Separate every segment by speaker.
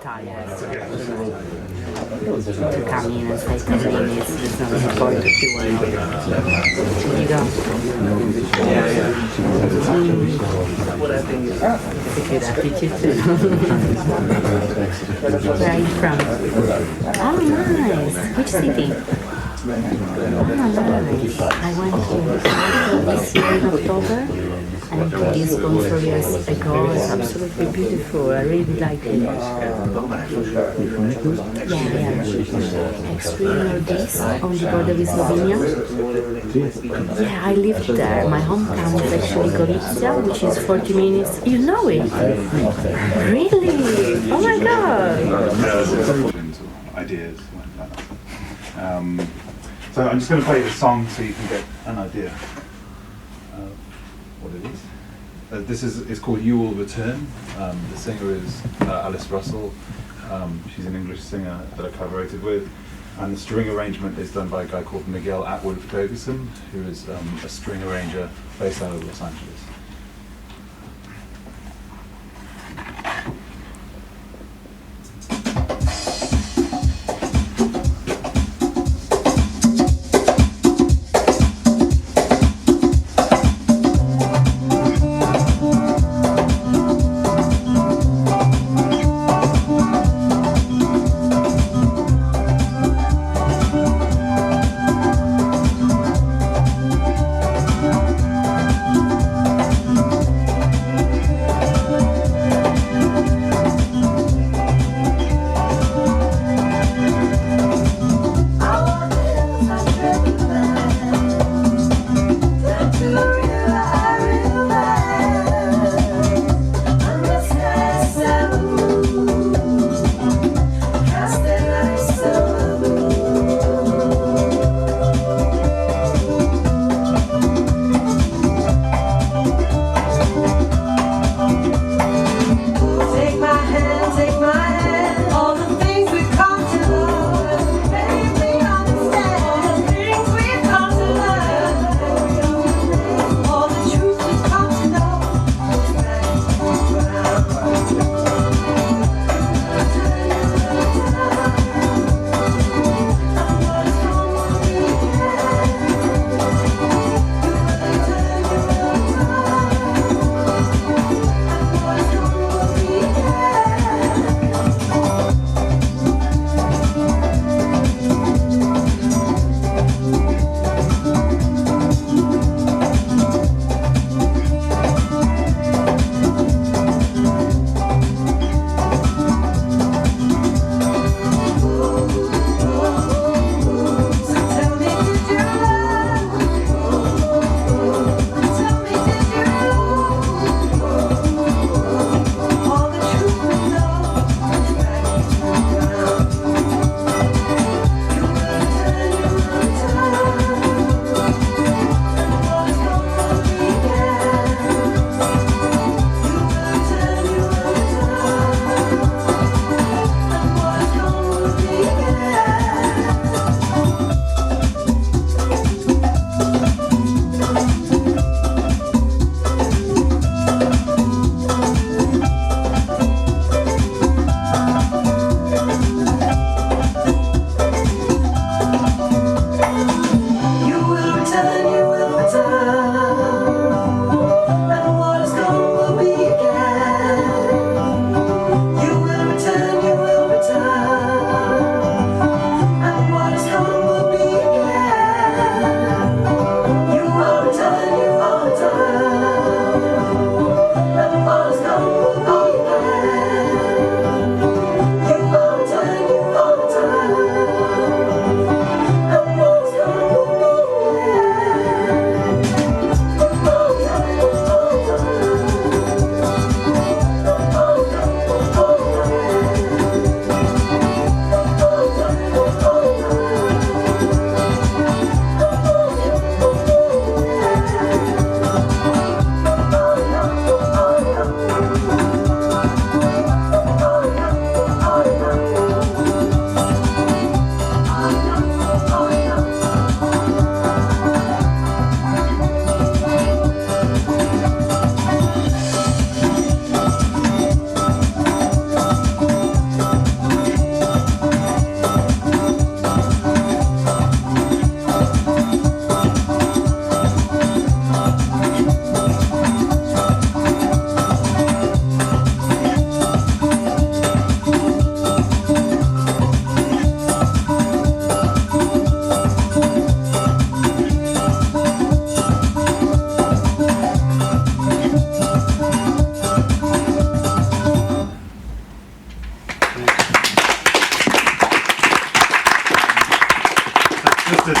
Speaker 1: tired. To come in and say 10 minutes, there's no point if you want. Here you go. It's a good attitude too. Where are you from? Oh, nice. Which city? Oh, nice. I went to this year in October. And this one 4 years ago was absolutely beautiful. I really like it. Yeah. Extreme Northeast on the border with Slovenia. Yeah, I lived there. My hometown is actually Gorica, which is 40 minutes. You know it? Really? Oh my god!
Speaker 2: Ideas like that. So I'm just going to play the song so you can get an idea of what it is. This is called You Will Return. The singer is Alice Russell. She's an English singer that I collaborated with. And the string arrangement is done by a guy called Miguel Atwood Ferguson, who is a string arranger based out of Los Angeles.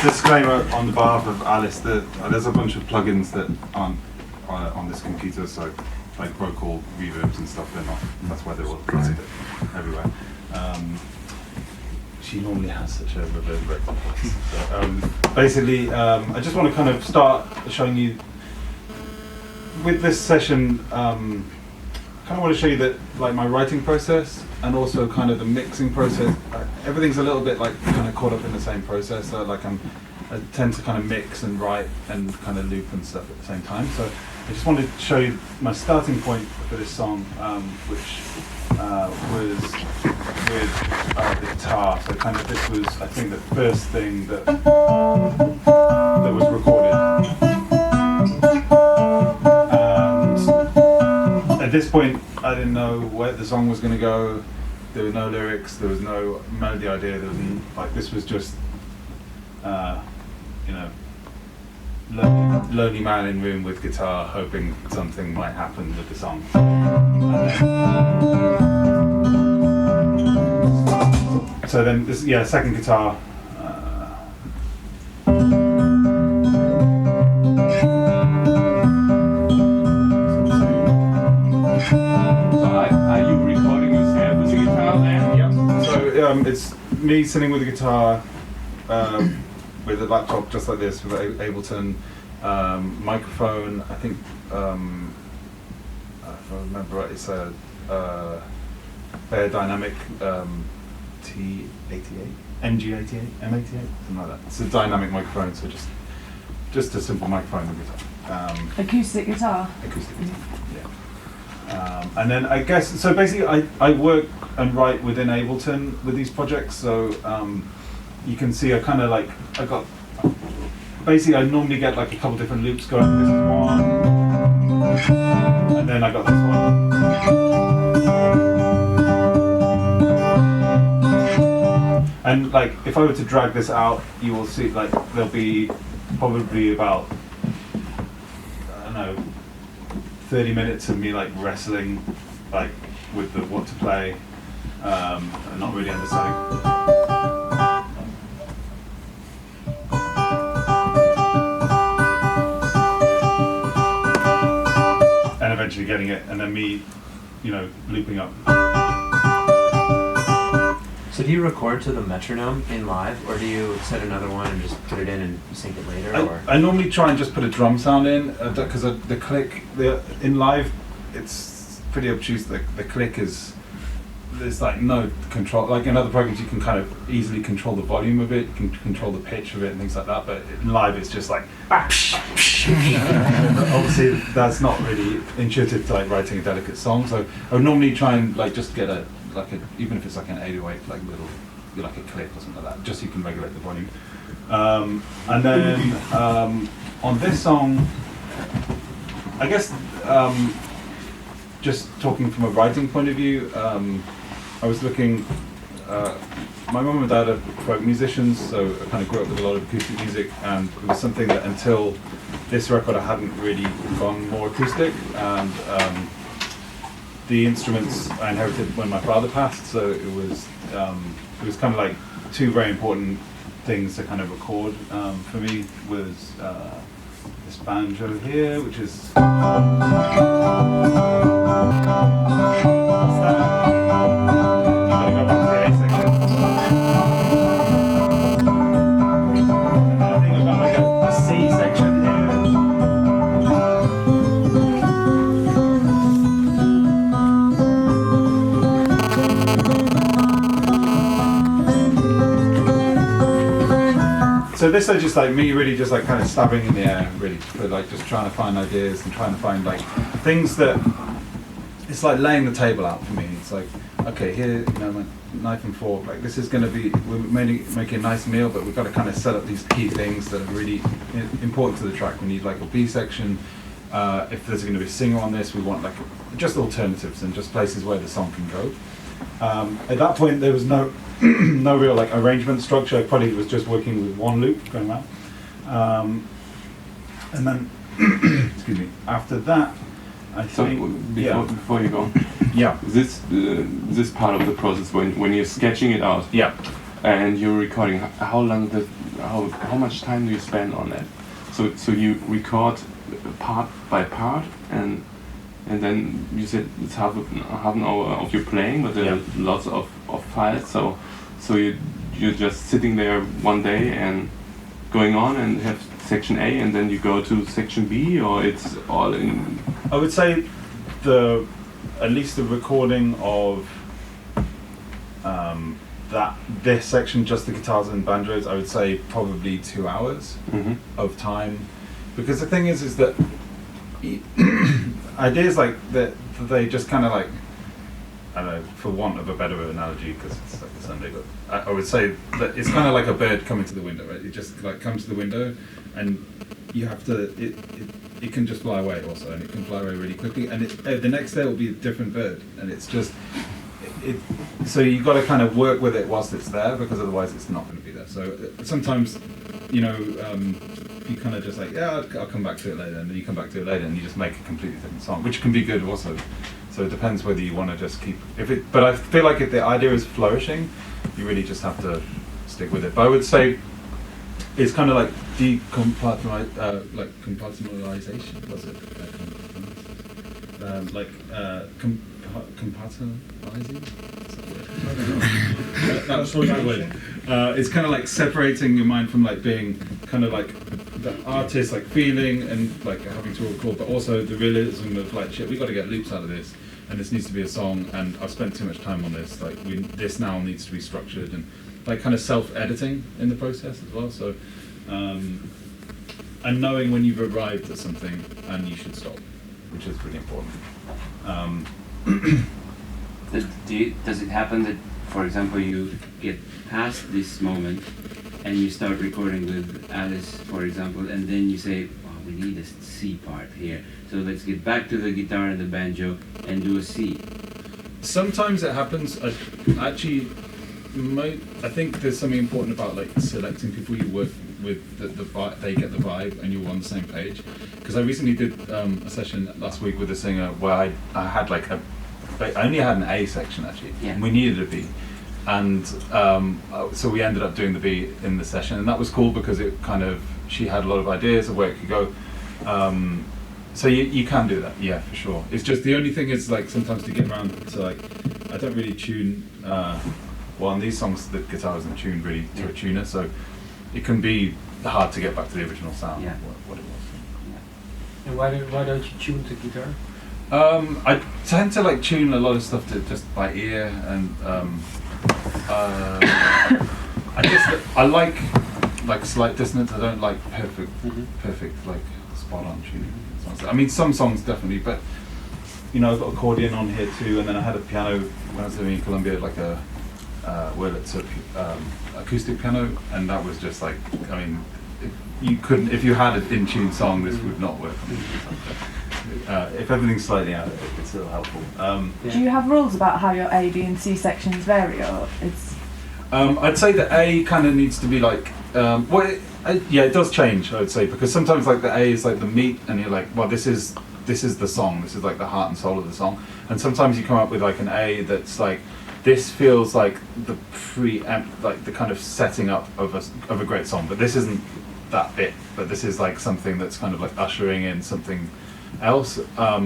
Speaker 2: disclaimer on the behalf of Alice that there's a bunch of plugins that aren't on this computer, so like vocal reverbs and stuff, they're not. That's why they're all listed everywhere. She normally has such a reverberating voice. So, basically, I just want to kind of start showing you with this session. Kind of want to show you that, like, my writing process and also kind of the mixing process. Everything's a little bit like kind of caught up in the same process. So like I tend to kind of mix and write and kind of loop and stuff at the same time. So I just wanted to show you my starting point for this song, which was with the guitar. So kind of this was, I think, the first thing that was recorded. And at this point, I didn't know where the song was going to go. There were no lyrics. There was no melody idea. There was like, this was just, you know, lonely man in room with guitar, hoping something might happen with the song. So then this, second guitar.
Speaker 3: Are you recording yourself with the guitar then?
Speaker 2: Yeah. So it's me sitting with a guitar, with a laptop just like this, with Ableton, microphone. I think, if I remember right, it's a Fair Dynamic T88, MG88, M88, something like that. It's a dynamic microphone, so just a simple microphone and guitar.
Speaker 4: Acoustic guitar.
Speaker 2: Acoustic guitar, yeah. And then I guess, so basically I work and write within Ableton with these projects, so you can see I kind of like, basically I normally get like a couple different loops going. This is one, and then I got this one. And like, if I were to drag this out, you will see like there'll be probably about, I don't know, 30 minutes of me like wrestling like with what to play, and not really understanding. And eventually getting it, and then me, looping up.
Speaker 5: So do you record to the metronome in live, or do you set another one and just put it in and sync it later?
Speaker 2: I normally try and just put a drum sound in, because the click, in live, it's pretty obtuse. The click there's like no control. Like in other programs, you can kind of easily control the volume of it, you can control the pitch of it and things like that, but in live it's just like, obviously that's not really intuitive to like writing a delicate song, so I would normally try and like just get even if it's like an 808, like a click or something like that, just so you can regulate the volume. And then on this song, I guess, just talking from a writing point of view, I was looking, my mum and dad are folk musicians, so I kind of grew up with a lot of acoustic music, and it was something that until this record I hadn't really gone more acoustic, and the instruments I inherited when my father passed, so it was kind of like two very important things to kind of record for me was this banjo here, which is so this is just like me really just like kind of stabbing in the air, really, for like just trying to find ideas and trying to find like things that, it's like laying the table out for me. It's like, okay, here, my knife and fork, like this is going to be, we're making a nice meal, but we've got to kind of set up these key things that are really important to the track. We need like a B section. If there's going to be a singer on this, we want like just alternatives and just places where the song can go. At that point, there was no real like arrangement structure. I probably was just working with one loop going around, and then excuse me. After that, I think
Speaker 3: before you go,
Speaker 2: yeah,
Speaker 3: this part of the process when you're sketching it out,
Speaker 2: yeah,
Speaker 3: and you're recording, how long how much time do you spend on that? So you record part by part, and then you said it's half an hour of your playing, but there are lots of files. So you're just sitting there one day and going on and have section A, and then you go to section B, or it's all in.
Speaker 2: I would say at least the recording of this section, just the guitars and banjos, I would say probably 2 hours of time, because the thing is that ideas like that, they just kind of like, I don't know, for want of a better analogy, because it's like a Sunday, but I would say that it's kind of like a bird coming to the window, right? It just like comes to the window, and you have to, it can just fly away also, and it can fly away really quickly, and the next day will be a different bird, and it's just, so you've got to kind of work with it whilst it's there, because otherwise it's not going to be there. So sometimes, you kind of just like, yeah, I'll come back to it later, and then you come back to it later, and you just make a completely different song, which can be good also. So it depends whether you want to just keep, but I feel like if the idea is flourishing, you really just have to stick with it. But I would say it's kind of like compartmentalization. What's it? Compartmentalizing? That's what I'm word. It's kind of like separating your mind from like being kind of like the artist, like feeling and like having to record, but also the realism of like, shit, we got to get loops out of this, and this needs to be a song, and I've spent too much time on this. Like, this now needs to be structured, and like kind of self-editing in the process as well. So, and knowing when you've arrived at something and you should stop, which is really important.
Speaker 4: Does it happen that, for example, you get past this moment and you start recording with Alice, for example, and then you say, oh, we need a C part here, so let's get back to the guitar and the banjo and do a C?
Speaker 2: Sometimes it happens. I think there's something important about like selecting people you work with, they get the vibe and you're on the same page. Because I recently did a session last week with a singer where I had like I only had an A section actually, and we needed a B, and so we ended up doing the B in the session, and that was cool because it kind of, she had a lot of ideas of where it could go. So you can do that, yeah, for sure. It's just the only thing is like sometimes to get around to like, I don't really tune. Well, on these songs the guitar isn't tuned really to a tuner, so it can be hard to get back to the original sound, what it was.
Speaker 6: Yeah. And why don't you tune the guitar?
Speaker 2: I tend to like tune a lot of stuff to just by ear, and I like slight dissonance. I don't like perfect like spot on tuning. I mean, some songs definitely, but I've got accordion on here too, and then I had a piano when I was living in Colombia, like a Wurlitzer acoustic piano, and that was just like, I mean, if you had an in-tune song, this would not work. If everything's slightly out, it's still helpful.
Speaker 7: Do you have rules about how your A, B and C sections vary, or it's?
Speaker 2: I'd say the A kind of needs to be like, it does change, I would say, because sometimes like the A is like the meat, and you're like, well, this is the song, this is like the heart and soul of the song, and sometimes you come up with like an A that's like, this feels like the like the kind of setting up of a great song, but this isn't that bit, but this is like something that's kind of like ushering in something else. I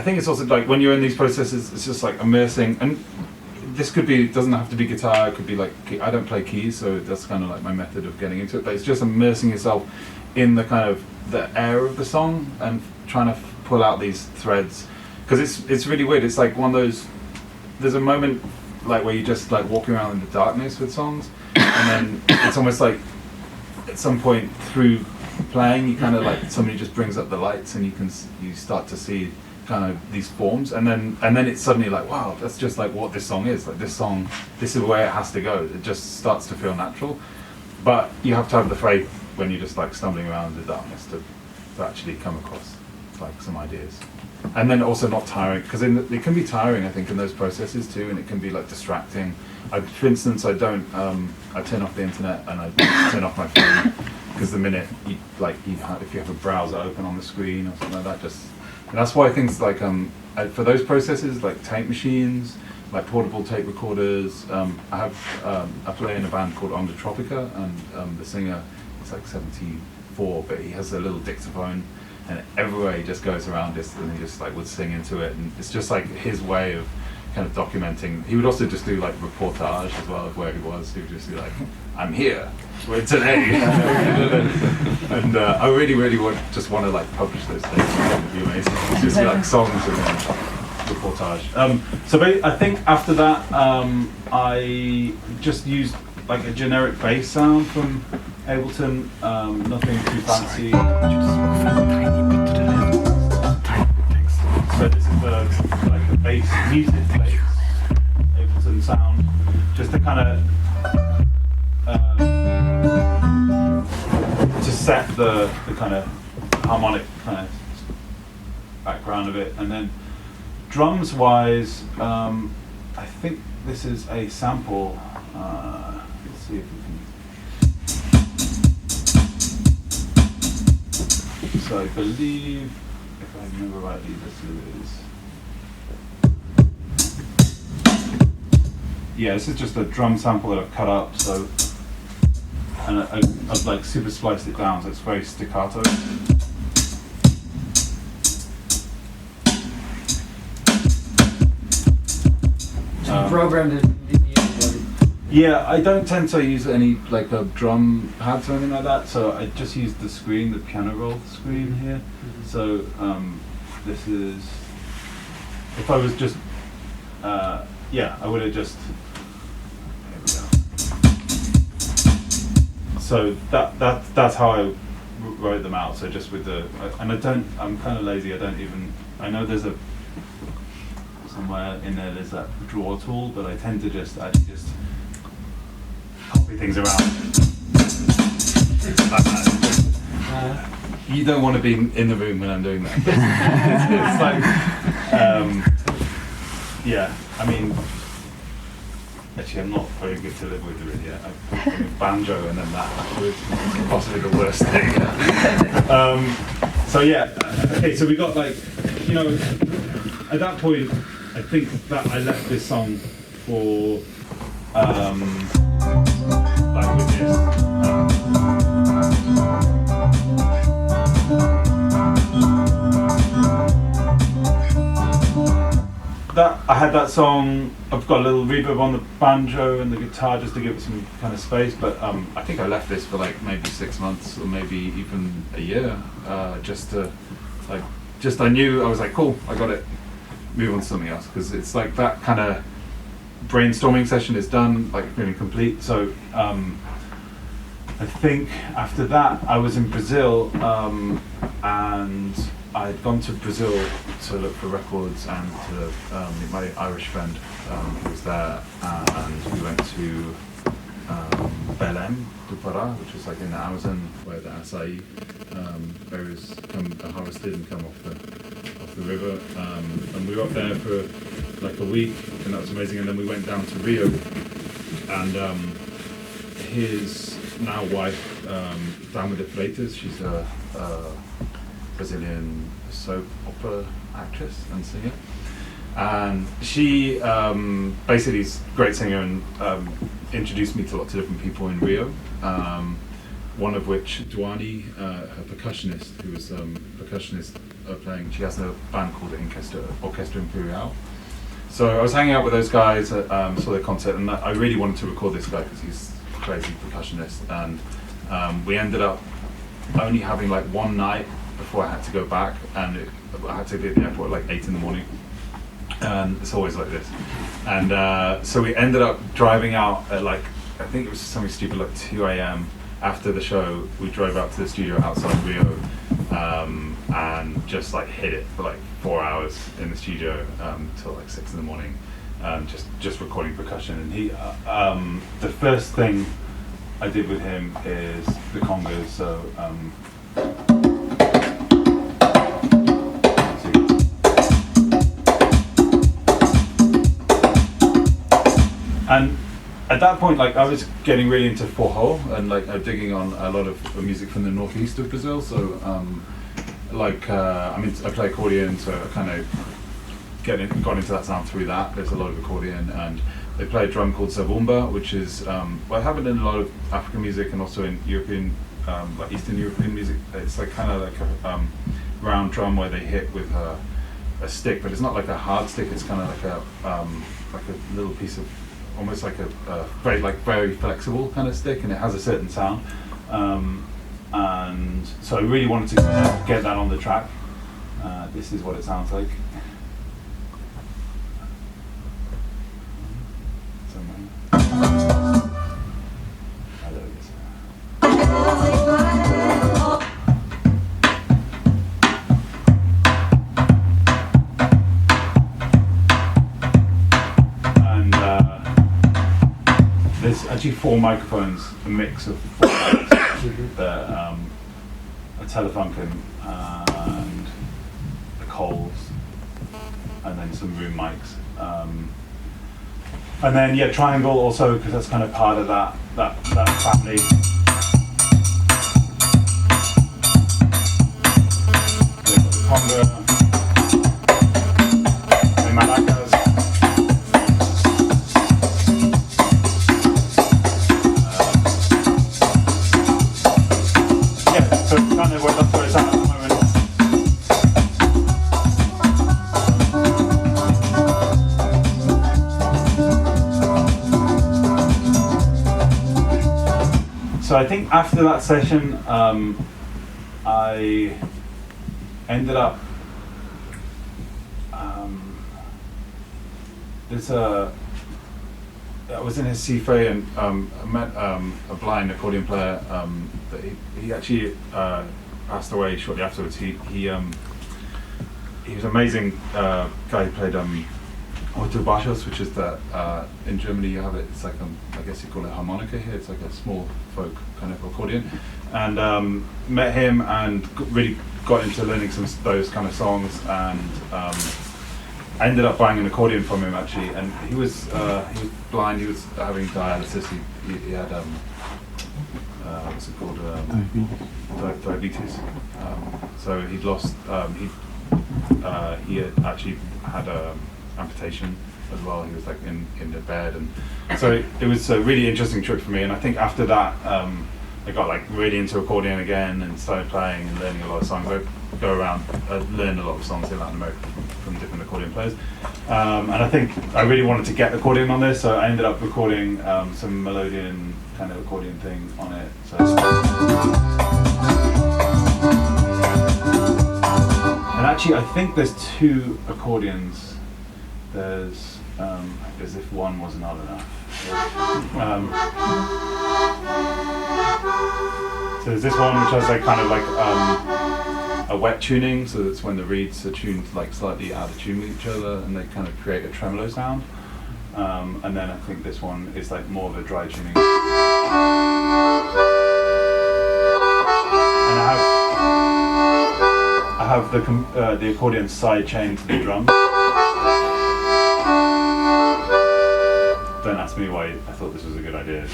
Speaker 2: think it's also like when you're in these processes, it's just like immersing, and this doesn't have to be guitar, it could be like, I don't play keys, so that's kind of like my method of getting into it, but it's just immersing yourself in the kind of the air of the song and trying to pull out these threads, because it's really weird. It's like one of those, there's a moment like where you're just like walking around in the darkness with songs, and then it's almost like at some point through playing, you kind of like, somebody just brings up the lights and you start to see kind of these forms, and then it's suddenly like, wow, that's just like what this song is. Like this is where it has to go. It just starts to feel natural, but you have to have the faith when you're just like stumbling around in the darkness to actually come across like some ideas. And then also not tiring, because it can be tiring, I think, in those processes too, and it can be like distracting. For instance, I turn off the internet and I turn off my phone, because the minute if you have a browser open on the screen or something like that, and that's why things like for those processes like tape machines, like portable tape recorders. I play in a band called Onda Tropica, and the singer is like 74, but he has a little dictaphone, and everywhere he just goes around this, and he just like would sing into it, and it's just like his way of kind of documenting. He would also just do like reportage as well of where he was. He would just be like, "I'm here today," and I really want to like publish those things. It would be amazing. It's just like songs and then reportage. So I think after that, I just used like a generic bass sound from Ableton. Nothing too fancy. So this is like the bass, music bass, Ableton sound, just to kind of to set the kind of harmonic kind of background of it, and then drums wise, I think this is a sample. Let's see if we can. So I believe, if I remember rightly, this is just a drum sample that I've cut up. So, and I've like super spliced it down, so it's very staccato.
Speaker 6: So you programmed it in the end.
Speaker 2: Yeah, I don't tend to use any like a drum pads or anything like that, so I just use the screen, the piano roll screen here. So this is, if I was just, yeah, I would have just, there we go. So that's how I wrote them out. So just with the, and I'm kind of lazy, I know there's somewhere in there's that draw tool, but I tend to just copy things around. You don't want to be in the room when I'm doing that. It's like, yeah, I mean, actually I'm not very good to live with really yet. I've banjo and then that afterwards, possibly the worst thing. So yeah, okay, so we got like, at that point, I think that I left this song for, like with this. I had that song, I've got a little reverb on the banjo and the guitar just to give it some kind of space, but I think I left this for like maybe 6 months or maybe even a year, just to like, I knew, I was like, cool, I got it, move on to something else, because it's like that kind of brainstorming session is done, like feeling complete. So I think after that I was in Brazil, and I had gone to Brazil to look for records and to meet my Irish friend who was there, and we went to Belém do Pará, which is like in the Amazon where the acai berries come harvested and come off the river, and we were up there for like a week, and that was amazing. And then we went down to Rio, and his now wife, Dama de Freitas, she's a Brazilian soap opera actress and singer, and she basically is a great singer, and introduced me to lots of different people in Rio, one of which Duani, her percussionist, who was percussionist playing, she has a band called Orchestra Imperial. So I was hanging out with those guys, saw their concert, and I really wanted to record this guy because he's a crazy percussionist, and we ended up only having like one night before I had to go back, and I had to be at the airport at like 8 in the morning, and it's always like this. And so we ended up driving out at like, I think it was something stupid like 2 a.m. After the show, we drove out to the studio outside Rio, and just like hit it for like 4 hours in the studio till like 6 in the morning, just recording percussion. And he, the first thing I did with him is the congas. So. And at that point, like I was getting really into forró, and like digging on a lot of music from the northeast of Brazil. So, I play accordion, so I kind of got into that sound through that. There's a lot of accordion, and they play a drum called zabumba, which is well, I have it in a lot of African music and also in European, like Eastern European music. It's like kind of like a round drum where they hit with a stick, but it's not like a hard stick. It's kind of like a little piece of, almost like a very flexible kind of stick, and it has a certain sound. And so I really wanted to get that on the track. This is what it sounds like. There's actually 4 microphones, a mix of 4 mics, a Telefunken and the Coles, and then some room mics. And then triangle also, because that's kind of part of that family. Conga, the maracas. So kind of that's where it's at the moment. So I think after that session, I ended up I was in his CFA and I met a blind accordion player that he actually passed away shortly afterwards. He was an amazing guy who played Autobachos, which is the in Germany you have it. It's like I guess you call it harmonica here. It's like a small folk kind of accordion. And met him and really got into learning some of those kind of songs. And I ended up buying an accordion from him actually. And he was blind. He was having dialysis. He had what's it called? Diabetes. So he'd lost. He had actually had amputation as well. He was like in the bed, and so it was a really interesting trip for me. And I think after that, I got like really into accordion again and started playing and learning a lot of songs. I go around, learn a lot of songs in Latin America from different accordion players. And I think I really wanted to get accordion on this, so I ended up recording some melodian kind of accordion thing on it. So. And actually, I think there's 2 accordions. There's as if one was not enough. So there's this one which has like kind of like a wet tuning, so that's when the reeds are tuned like slightly out of tune with each other, and they kind of create a tremolo sound. And then I think this one is like more of a dry tuning. And I have the accordion side chain to the drum. Don't ask me why I thought this was a good idea.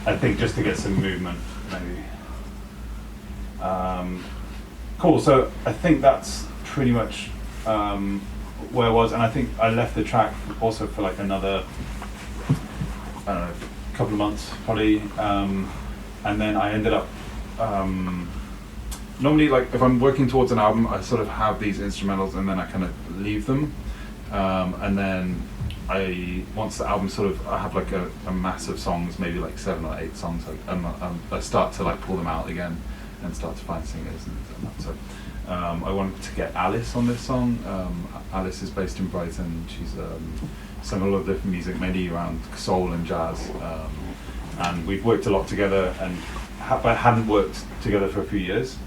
Speaker 2: I think just to get some movement, maybe. Cool. So I think that's pretty much where I was, and I think I left the track also for like another, I don't know, couple of months probably, and then I ended up. Normally, like if I'm working towards an album, I sort of have these instrumentals, and then I kind of leave them. And then once the album I have like a mass of songs, maybe like 7 or 8 songs, I start to like pull them out again and start to find singers and that. So I wanted to get Alice on this song. Alice is based in Brighton. She's sung a lot of different music, mainly around soul and jazz. And we've worked a lot together, and but hadn't worked together for a few years.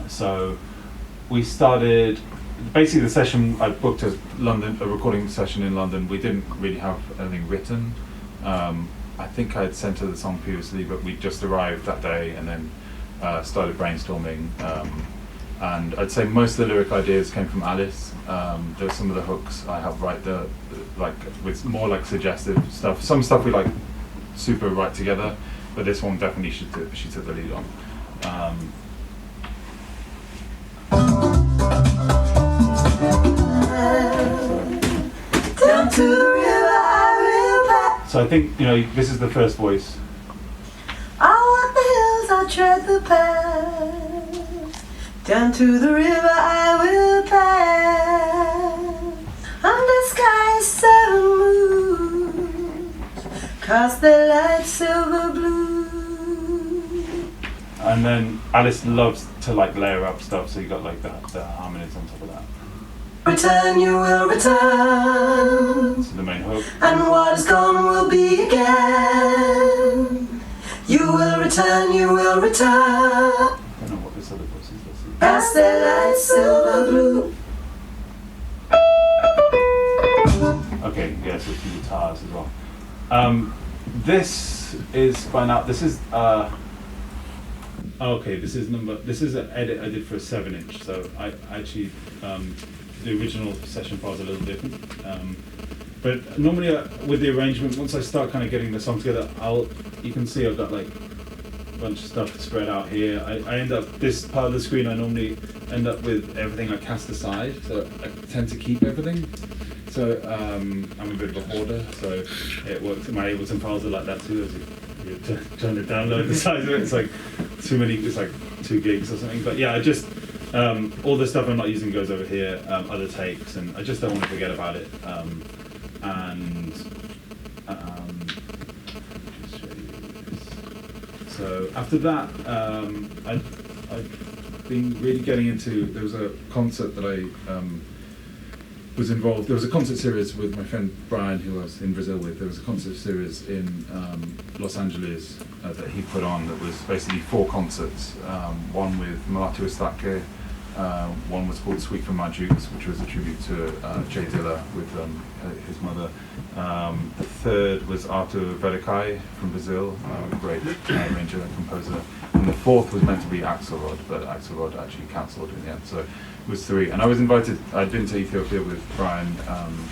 Speaker 2: So we started. Basically, the session I booked a recording session in London. We didn't really have anything written. I think I had sent her the song previously, but we just arrived that day and then started brainstorming. And I'd say most of the lyric ideas came from Alice. There's some of the hooks I have right there, like with more like suggestive stuff. Some stuff we like super write together, but this one definitely she took the lead on. I think, you know, this is the first voice.
Speaker 8: I walk the hills, I tread the path. Down to the river I will pass. Under skies 7 moons, cast their light silver blue.
Speaker 2: And then Alice loves to like layer up stuff, so you got like the harmonies on top of that.
Speaker 8: Return, you will return,
Speaker 2: So the main hook.
Speaker 8: and what is gone will be again. You will return, you will return.
Speaker 2: I don't know what this other voice is. Let's see.
Speaker 8: Cast their light silver blue.
Speaker 2: Okay, yeah, so some guitars as well. This is by now. This is okay. This is an edit I did for a 7-inch. So I actually the original session file is a little different. But normally with the arrangement, once I start kind of getting the song together, you can see I've got like a bunch of stuff spread out here. I end up, this part of the screen, I normally end up with everything I cast aside, so I tend to keep everything. So I'm a bit of a hoarder, so it works. My Ableton files are like that too, as you're trying to download the size of it. It's like too many, it's like 2 gigs or something. But yeah, I just, all the stuff I'm not using goes over here, other takes, and I just don't want to forget about it. Just show you this. So after that, I've been really getting into, there was a concert that I was involved, there was a concert series with my friend Brian, who I was in Brazil with. There was a concert series in Los Angeles that he put on that was basically 4 concerts, one with Mulatu Estaque, one was called Sweet from My Jukes, which was a tribute to Jay Dilla with his mother. The third was Arthur Verdekai from Brazil, a great arranger and composer. And the fourth was meant to be Axelrod, but Axelrod actually cancelled in the end. So it was 3. And I was invited, I'd been to Ethiopia with Brian on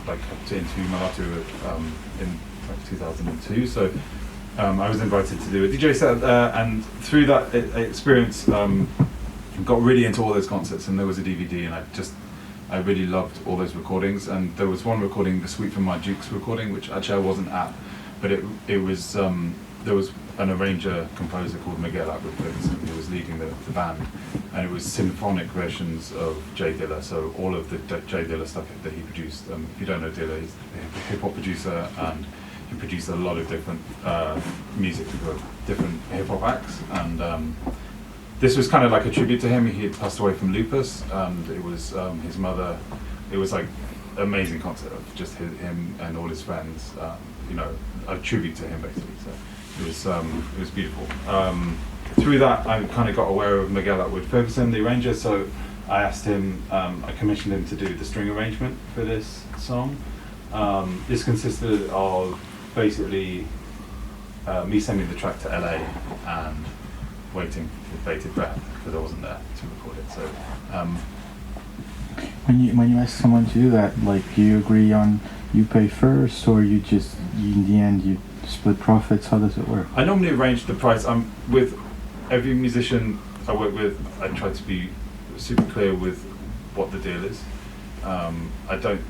Speaker 2: like into Mulatu in like 2002. So I was invited to do a DJ set and through that experience, got really into all those concerts, and there was a DVD, and I really loved all those recordings. And there was one recording, the Sweet from My Jukes recording, which actually I wasn't at, but it was there was an arranger composer called Miguel Ferguson who was leading the band, and it was symphonic versions of Jay Dilla. So all of the Jay Dilla stuff that he produced. If you don't know Dilla, he's a hip hop producer, and he produced a lot of different music for different hip hop acts. And this was kind of like a tribute to him. He had passed away from lupus, and it was his mother. It was like an amazing concert of just him and all his friends. You know, a tribute to him basically. So it was beautiful. Through that, I kind of got aware of Miguel Ferguson, the arranger. So I asked him. I commissioned him to do the string arrangement for this song. This consisted of basically me sending the track to LA and waiting with bated breath because I wasn't there to record it. So
Speaker 9: when you ask someone to do that, like, do you agree on you pay first, or you in the end you split profits? How does it work?
Speaker 2: I normally arrange the price. I'm with every musician I work with. I try to be super clear with what the deal is. I don't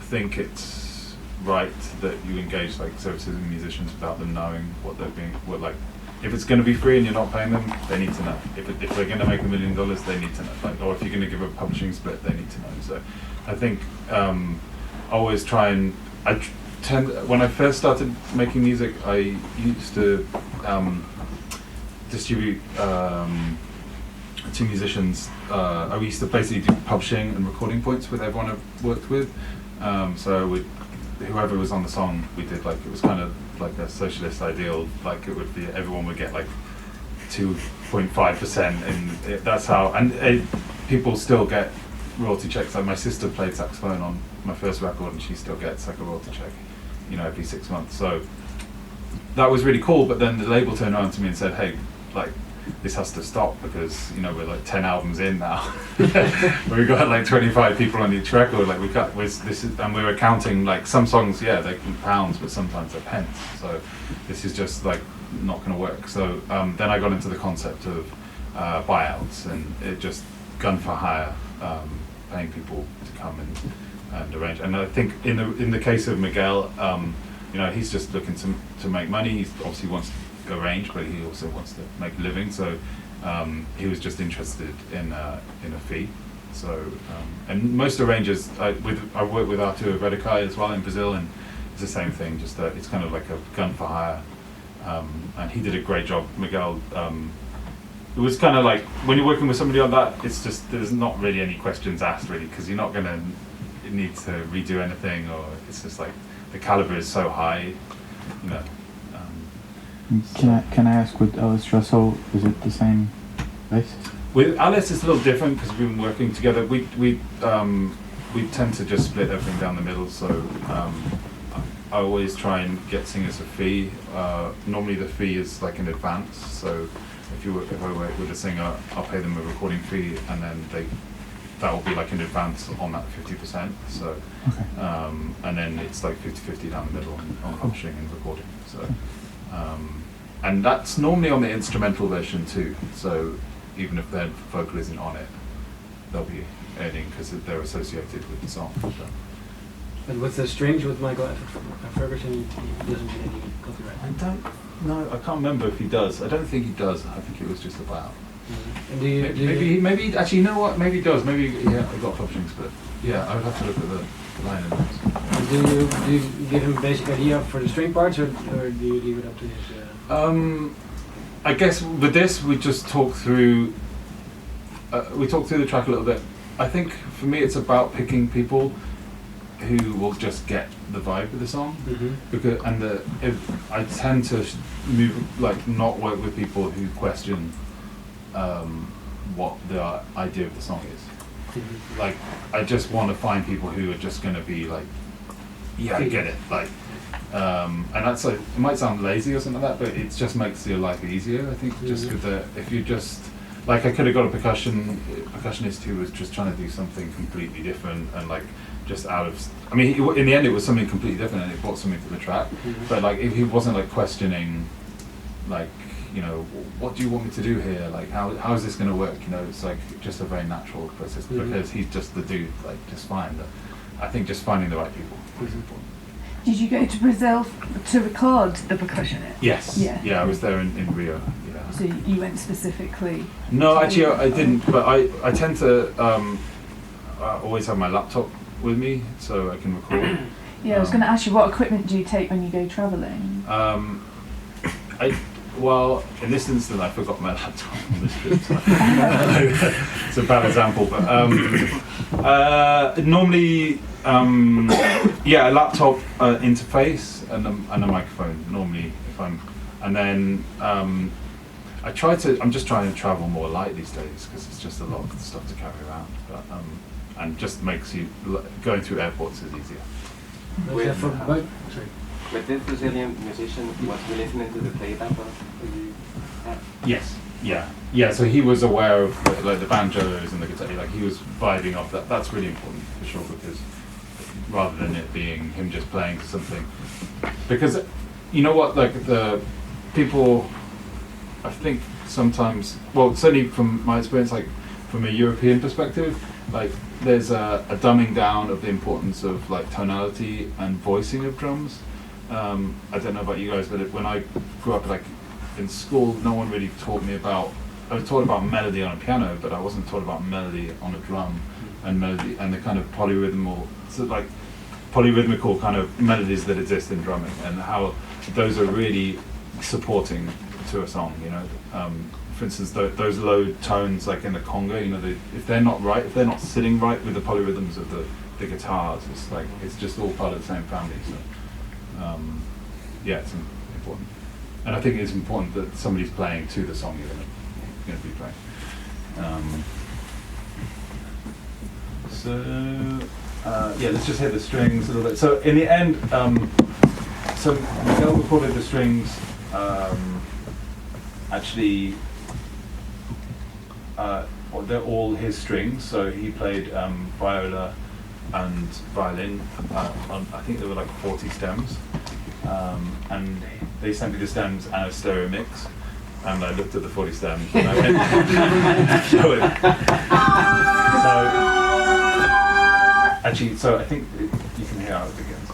Speaker 2: think it's right that you engage like services and musicians without them knowing what they're being, what like. If it's going to be free and you're not paying them, they need to know. If they're going to make $1 million, they need to know. Like, or if you're going to give a publishing split, they need to know. So, I think I always try and when I first started making music, I used to distribute to musicians. I used to basically do publishing and recording points with everyone I've worked with. So whoever was on the song, we did like, it was kind of like a socialist ideal, like it would be, everyone would get like 2.5%, and that's how, and people still get royalty checks. Like my sister played saxophone on my first record, and she still gets like a royalty check, you know, every 6 months. So that was really cool. But then the label turned around to me and said, hey, like, this has to stop because, you know, we're like 10 albums in now. We've got like 25 people on each record. Like and we were counting like some songs, yeah, they're pounds, but sometimes they're pence. So this is just like not going to work. So then I got into the concept of buyouts, and it just gun for hire. paying people to come and arrange. And I think in the case of Miguel, you know, he's just looking to make money. He obviously wants to arrange, but he also wants to make a living. So he was just interested in a fee. So and most arrangers, I work with Artur Redekai as well in Brazil, and it's the same thing. Just it's kind of like a gun for hire, and he did a great job. Miguel. It was kind of like when you're working with somebody like that, it's just there's not really any questions asked really, because you're not going to need to redo anything, or it's just like the caliber is so high, you know.
Speaker 9: Can I ask with Alice Russell, is it the same bassist?
Speaker 2: With Alice, it's a little different because we've been working together. We tend to just split everything down the middle. So I always try and get singers a fee. Normally the fee is like in advance. So if I work with a singer, I'll pay them a recording fee, and then that will be like in advance on that 50%. So and then it's like 50-50 down the middle on publishing and recording. So and that's normally on the instrumental version too. So even if their vocal isn't on it, they'll be earning because they're associated with the song. So.
Speaker 6: And with the strings with Michael Ferguson, he doesn't get any copyright.
Speaker 2: I don't know. I can't remember if he does. I don't think he does. I think it was just about.
Speaker 6: And do you,
Speaker 2: maybe actually, you know what? Maybe he does. Maybe I got publishing split. Yeah, I would have to look at the line in those.
Speaker 6: do you give him a basic idea for the string parts, or do you leave it up to his?
Speaker 2: I guess with this we just talk through. We talk through the track a little bit. I think for me it's about picking people who will just get the vibe of the song, because if I tend to not work with people who question what the idea of the song is. Like I just want to find people who are just going to be like, yeah, I get it. Like, and that's like, it might sound lazy or something like that, but it just makes your life easier. I think just with if you just like, I could have got a percussionist who was just trying to do something completely different and like just out of. I mean, in the end, it was something completely different, and it brought something to the track. But like, if he wasn't like questioning, like, you know, what do you want me to do here? Like, how is this going to work? You know, it's like just a very natural process because he's just the dude. Like, just fine. I think just finding the right people is important.
Speaker 7: Did you go to Brazil to record the percussionist?
Speaker 2: Yes. Yeah, I was there in Rio. Yeah.
Speaker 7: So you went specifically?
Speaker 2: No, actually, I didn't. But I tend to always have my laptop with me so I can record.
Speaker 7: Yeah, I was going to ask you, what equipment do you take when you go travelling?
Speaker 2: Well, in this instance, I forgot my laptop on this trip. So it's a bad example, but normally, a laptop interface and a microphone. Normally, and then I'm just trying to travel more light these days because it's just a lot of stuff to carry around. But and just makes you going through airports is easier.
Speaker 10: With this Brazilian musician, was he listening to the playback?
Speaker 2: Yes. Yeah. So he was aware of the banjos and the guitar. Like he was vibing off that. That's really important for sure, because rather than it being him just playing something, because you know what, like the people, I think sometimes, well, certainly from my experience, like from a European perspective, like there's a dumbing down of the importance of like tonality and voicing of drums. I don't know about you guys, but when I grew up, like in school, no one really taught me about. I was taught about melody on a piano, but I wasn't taught about melody on a drum, and melody and the kind of polyrhythmical kind of melodies that exist in drumming, and how those are really supporting to a song. You know, for instance, those low tones, like in the conga, you know, if they're not sitting right with the polyrhythms of the guitars, it's just all part of the same family. So. It's important, and I think it's important that somebody's playing to the song you're going to be playing. Let's just hit the strings a little bit. So in the end, so Miguel recorded the strings. Actually, they're all his strings. So he played viola and violin on, I think there were like 40 stems, and they sent me the stems and a stereo mix, and I looked at the 40 stems and I went to show him. Actually, so I think you can hear how it begins.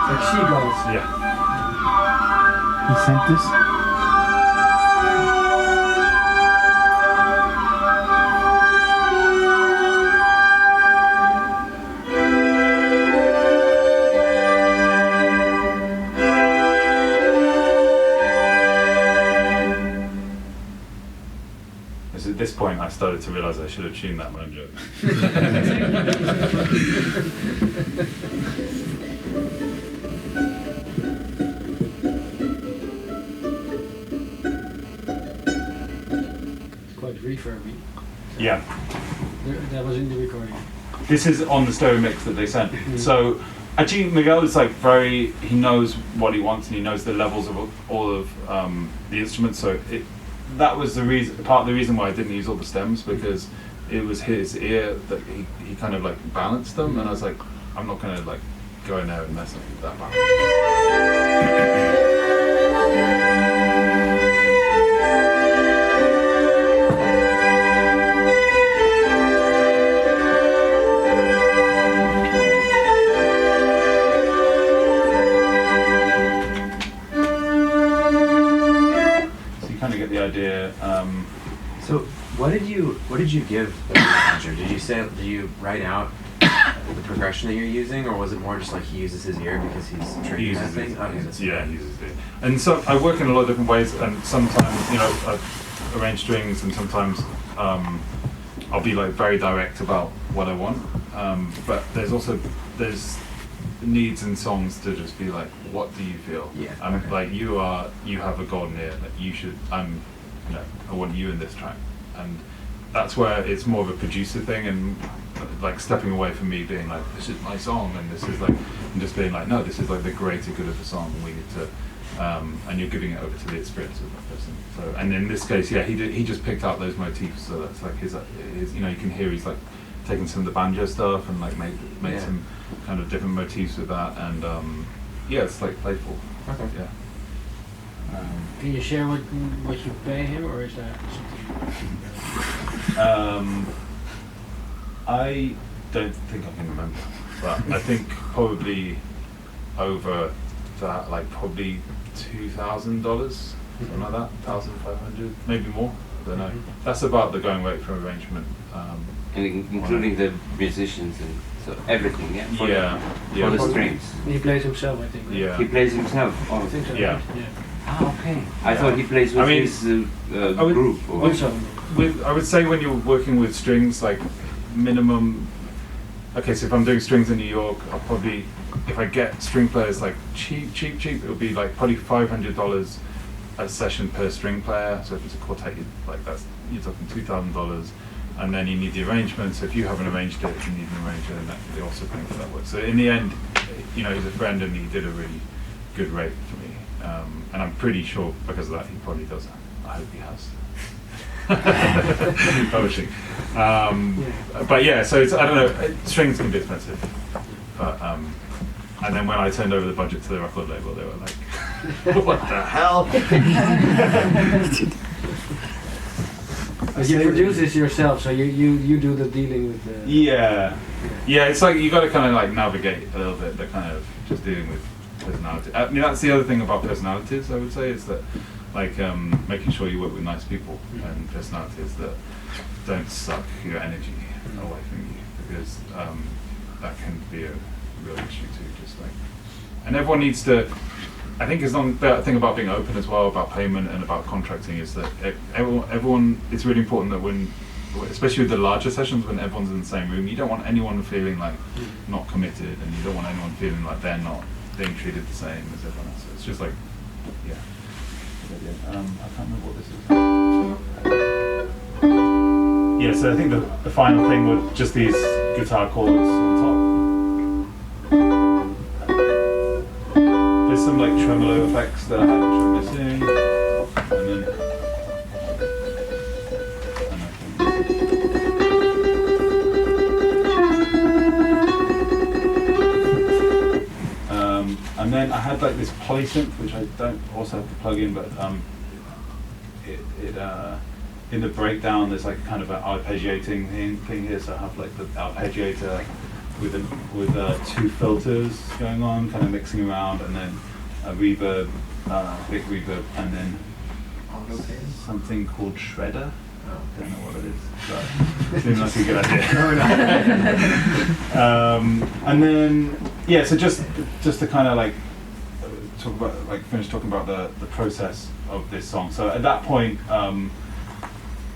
Speaker 6: Like seagulls.
Speaker 2: Yeah.
Speaker 9: He sent this?
Speaker 2: It's at this point I started to realise I should have tuned that banjo.
Speaker 6: Quite reverby.
Speaker 2: Yeah.
Speaker 6: That was in the recording.
Speaker 2: This is on the stereo mix that they sent. So actually Miguel is like he knows what he wants and he knows the levels of all of the instruments. So that was part of the reason why I didn't use all the stems, because it was his ear that he kind of like balanced them, and I was like, I'm not gonna like go in there and mess up with that balance. Get the idea.
Speaker 5: So what did you give the arranger? Did you write out the progression that you're using, or was it more just like he uses his ear because he's training that thing? Okay, that's
Speaker 2: yeah, he uses it. And so I work in a lot of different ways, and sometimes I arrange strings, and sometimes I'll be like very direct about what I want. But there's needs in songs to just be like, what do you feel?
Speaker 5: Yeah.
Speaker 2: Okay. Like you have a golden ear. Like you should. I want you in this track, and that's where it's more of a producer thing, and like stepping away from me being like, this is my song, and this is like, and just being like, no, this is like the greater good of the song, and we need to. And you're giving it over to the experience of that person. So, and in this case, yeah, he just picked out those motifs. So that's like his you can hear he's like taking some of the banjo stuff and like made some kind of different motifs with that, and yeah, it's like playful.
Speaker 5: Okay.
Speaker 2: Yeah.
Speaker 6: Can you share what you pay him, or is that something?
Speaker 2: I don't think I can remember, but I think probably over that, like probably $2,000, something like that, 1,500, maybe more. I don't know. That's about the going rate for arrangement.
Speaker 4: And including the musicians and so everything, yeah? For the strings.
Speaker 6: He plays himself, I think. Right?
Speaker 2: Yeah.
Speaker 4: He plays himself.
Speaker 6: I think so.
Speaker 2: Yeah.
Speaker 6: Right? Yeah.
Speaker 4: Ah, okay. I thought he plays with his group. Or
Speaker 2: I would say when you're working with strings, like minimum. Okay, so if I'm doing strings in New York, I'll probably, if I get string players like cheap, it'll be like probably $500 a session per string player. So if it's a quartet, you're talking $2,000. And then you need the arrangement. So if you haven't arranged it, you need an arranger, and they're also paying for that work. So in the end, he's a friend, and he did a really good rate for me. And I'm pretty sure because of that, he probably does. I hope he has. Publishing. But yeah, so I don't know. Strings can be expensive, but and then when I turned over the budget to the record label, they were like, "What the hell?"
Speaker 6: You produce this yourself, so you do the dealing with the...
Speaker 2: Yeah, it's like you got to kind of like navigate a little bit, the kind of just dealing with personality. I mean, that's the other thing about personalities, I would say, is that like making sure you work with nice people and personalities that don't suck your energy away from you, because that can be a real issue too. Just like, and everyone needs to. I think the thing about being open as well, about payment and about contracting, is that everyone. It's really important that when, especially with the larger sessions, when everyone's in the same room, you don't want anyone feeling like not committed, and you don't want anyone feeling like they're not being treated the same as everyone else. So it's just like, yeah. I can't remember what this is. Yeah, so I think the final thing was just these guitar chords on top. There's some like tremolo effects that I had, which I'm missing, and And then I had like this polysynth, which I don't also have to plug in, but in the breakdown there's like kind of an arpeggiating thing here, so I have like the arpeggiator with two filters going on, kind of mixing around, and then a reverb, big reverb, and then something called shredder. I don't know what it is, but it seems like a good idea. And then so just to kind of like finish talking about the process of this song. So at that point,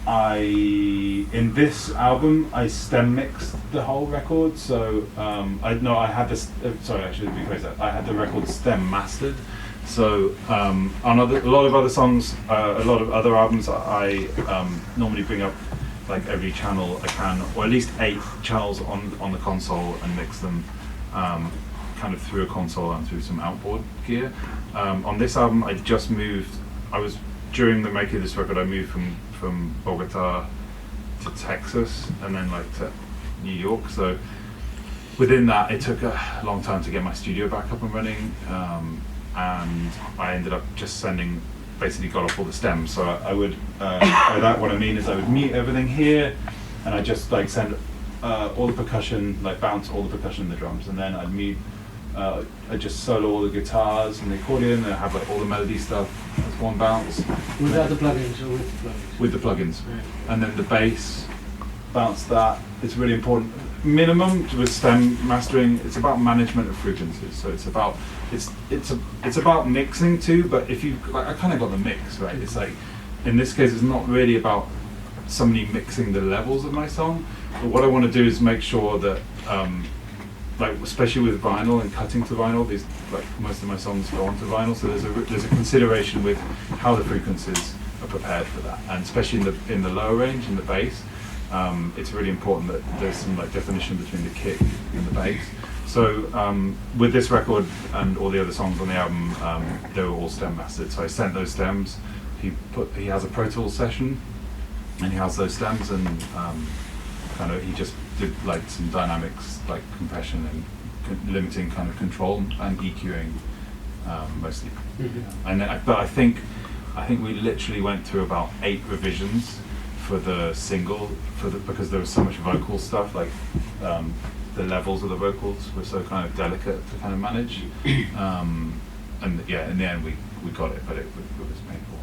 Speaker 2: in this album I stem mixed the whole record. So I had this. Sorry, I should rephrase that. I had the record stem mastered. So on a lot of other songs, a lot of other albums, I normally bring up like every channel I can, or at least 8 channels on the console, and mix them kind of through a console and through some outboard gear. On this album, I just moved. During the making of this record, I moved from Bogota to Texas, and then like to New York. So within that, it took a long time to get my studio back up and running. And I ended up just basically got off all the stems. So I would, by that what I mean is I would mute everything here, and I just like send all the percussion, like bounce all the percussion in the drums, and then I'd mute, I just solo all the guitars and the accordion, and I have like all the melody stuff as one bounce.
Speaker 6: Without the plugins or with the plugins?
Speaker 2: With the plugins.
Speaker 6: Right.
Speaker 2: And then the bass, bounce that. It's really important. Minimum with stem mastering, it's about management of frequencies. So it's about mixing too. But if you, like, I kind of got the mix right. It's like, in this case, it's not really about somebody mixing the levels of my song. But what I want to do is make sure that, like especially with vinyl and cutting to vinyl, these like most of my songs go onto vinyl. So there's a consideration with how the frequencies are prepared for that, and especially in the lower range, in the bass. It's really important that there's some like definition between the kick and the bass. So with this record and all the other songs on the album, they were all stem mastered. So I sent those stems. He has a Pro Tools session, and he has those stems, and he just did like some dynamics, like compression and limiting kind of control and EQing mostly. Mm-hmm. And but I think we literally went through about 8 revisions for the single, because there was so much vocal stuff, like the levels of the vocals were so kind of delicate to kind of manage. And yeah, in the end we got it, but it was painful.